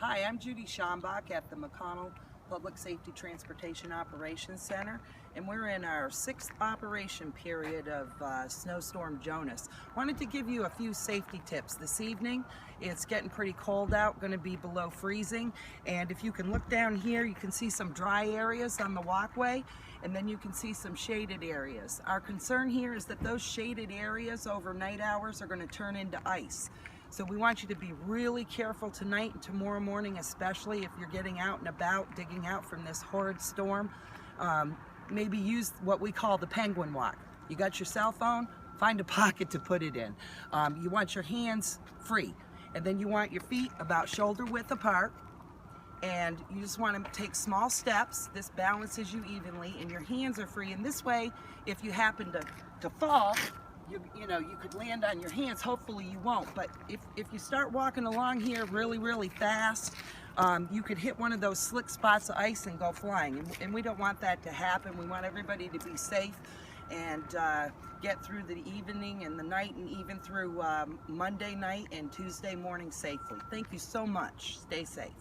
Hi, I'm Judy Schambach at the McConnell Public Safety Transportation Operations Center, and we're in our 6th operation period of Snowstorm Jonas. Wanted to give you a few safety tips this evening. It's getting pretty cold out, going to be below freezing, and if you can look down here, you can see some dry areas on the walkway, and then you can see some shaded areas. Our concern here is that those shaded areas overnight hours are going to turn into ice. So we want you to be really careful tonight and tomorrow morning, especially if you're getting out and about, digging out from this horrid storm. Maybe use what we call the penguin walk. You got your cell phone, find a pocket to put it in. You want your hands free, and then you want your feet about shoulder width apart, and you just want to take small steps. This balances you evenly, and your hands are free. And this way, if you happen to fall, you know, you could land on your hands. Hopefully you won't, but if you start walking along here really fast, you could hit one of those slick spots of ice and go flying, and we don't want that to happen. We want everybody to be safe and get through the evening and the night, and even through Monday night and Tuesday morning safely. Thank you so much. Stay safe.